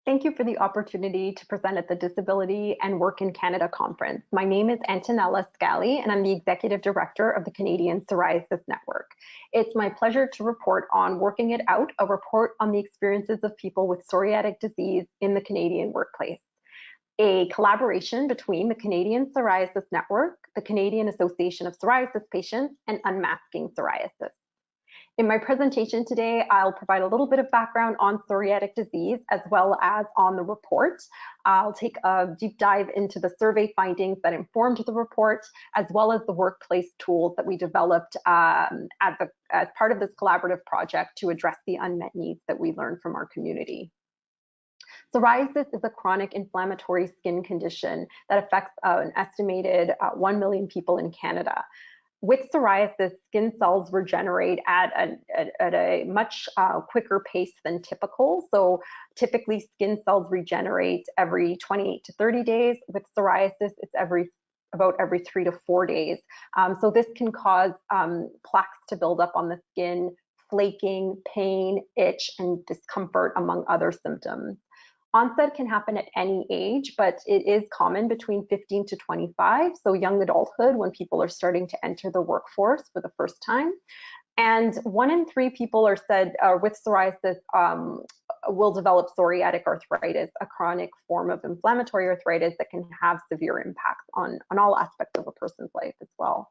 Thank you for the opportunity to present at the Disability and Work in Canada conference. My name is Antonella Scali, and I'm the Executive Director of the Canadian Psoriasis Network. It's my pleasure to report on Working It Out, a report on the experiences of people with psoriatic disease in the Canadian workplace, a collaboration between the Canadian Psoriasis Network, the Canadian Association of Psoriasis Patients, and Unmasking Psoriasis. In my presentation today, I'll provide a little bit of background on psoriatic disease as well as on the report. I'll take a deep dive into the survey findings that informed the report, as well as the workplace tools that we developed as part of this collaborative project to address the unmet needs that we learned from our community. Psoriasis is a chronic inflammatory skin condition that affects an estimated 1 million people in Canada. With psoriasis, skin cells regenerate at a much quicker pace than typical. So typically skin cells regenerate every 28 to 30 days. With psoriasis, it's about every 3 to 4 days. So this can cause plaques to build up on the skin, flaking, pain, itch, and discomfort, among other symptoms. Onset can happen at any age, but it is common between 15 to 25, so young adulthood, when people are starting to enter the workforce for the first time. And 1 in 3 people are said with psoriasis will develop psoriatic arthritis, a chronic form of inflammatory arthritis that can have severe impacts on all aspects of a person's life as well.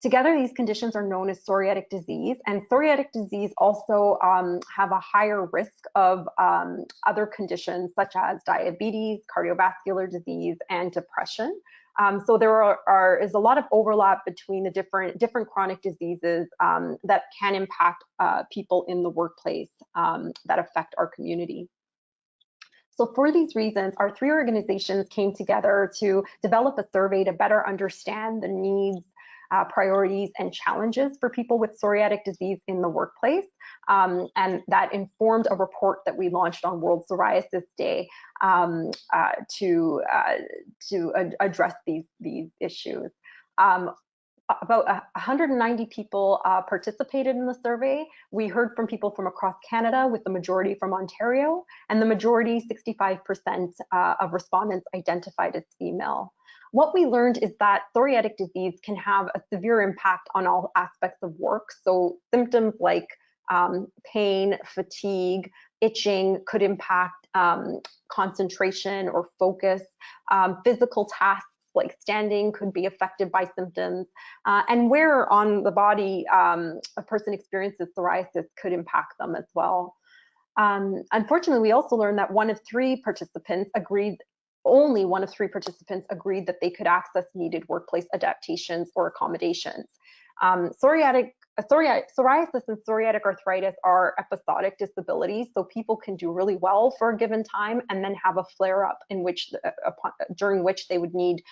Together, these conditions are known as psoriatic disease, and psoriatic disease also have a higher risk of other conditions such as diabetes, cardiovascular disease, and depression. So there is a lot of overlap between the different chronic diseases that can impact people in the workplace that affect our community. So for these reasons, our 3 organizations came together to develop a survey to better understand the needs, priorities, and challenges for people with psoriatic disease in the workplace. And that informed a report that we launched on World Psoriasis Day to address these issues. About 190 people participated in the survey. We heard from people from across Canada, with the majority from Ontario, and the majority, 65% of respondents, identified as female. What we learned is that psoriatic disease can have a severe impact on all aspects of work. So symptoms like pain, fatigue, itching could impact concentration or focus. Physical tasks like standing could be affected by symptoms, and where on the body a person experiences psoriasis could impact them as well. Unfortunately, we also learned that only one of three participants agreed that they could access needed workplace adaptations or accommodations. Psoriasis and psoriatic arthritis are episodic disabilities, so people can do really well for a given time and then have a flare-up during which they would need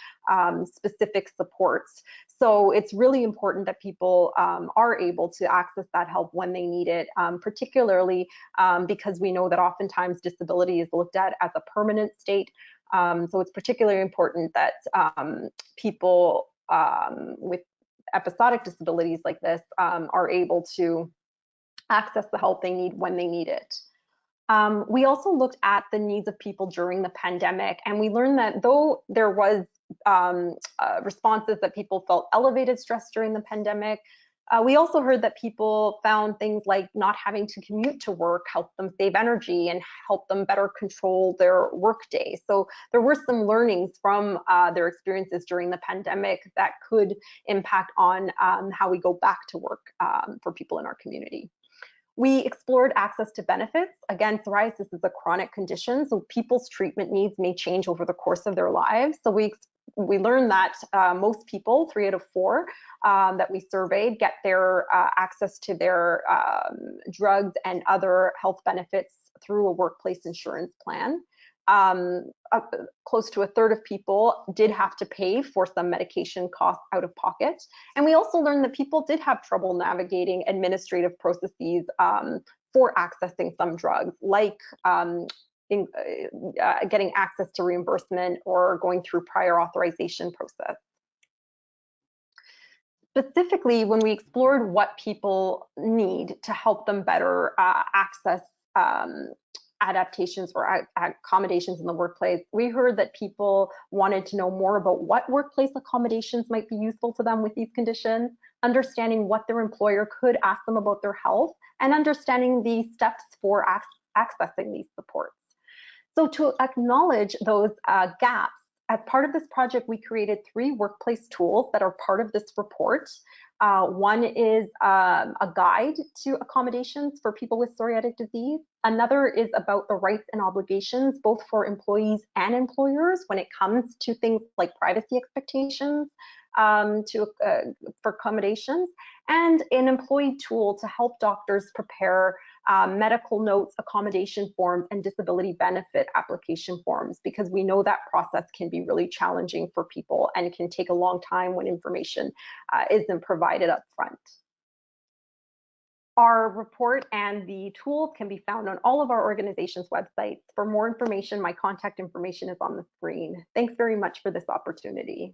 specific supports. So it's really important that people are able to access that help when they need it, particularly because we know that oftentimes disability is looked at as a permanent state. So it's particularly important that people with episodic disabilities like this are able to access the help they need when they need it. We also looked at the needs of people during the pandemic, and we learned that though there was responses that people felt elevated stress during the pandemic, we also heard that people found things like not having to commute to work helped them save energy and help them better control their workday. So there were some learnings from their experiences during the pandemic that could impact on how we go back to work for people in our community. We explored access to benefits. Again, psoriasis is a chronic condition, so people's treatment needs may change over the course of their lives. So we learned that most people, 3 out of 4 that we surveyed, get their access to their drugs and other health benefits through a workplace insurance plan. Close to a third of people did have to pay for some medication costs out of pocket. And we also learned that people did have trouble navigating administrative processes for accessing some drugs, like getting access to reimbursement or going through prior authorization process. Specifically, when we explored what people need to help them better access adaptations or accommodations in the workplace, we heard that people wanted to know more about what workplace accommodations might be useful to them with these conditions, understanding what their employer could ask them about their health, and understanding the steps for accessing these supports. So to acknowledge those gaps, as part of this project, we created 3 workplace tools that are part of this report. One is a guide to accommodations for people with psoriatic disease. Another is about the rights and obligations, both for employees and employers when it comes to things like privacy expectations for accommodations, and an employee tool to help doctors prepare medical notes, accommodation forms, and disability benefit application forms, because we know that process can be really challenging for people and can take a long time when information isn't provided up front. Our report and the tools can be found on all of our organization's websites. For more information, my contact information is on the screen. Thanks very much for this opportunity.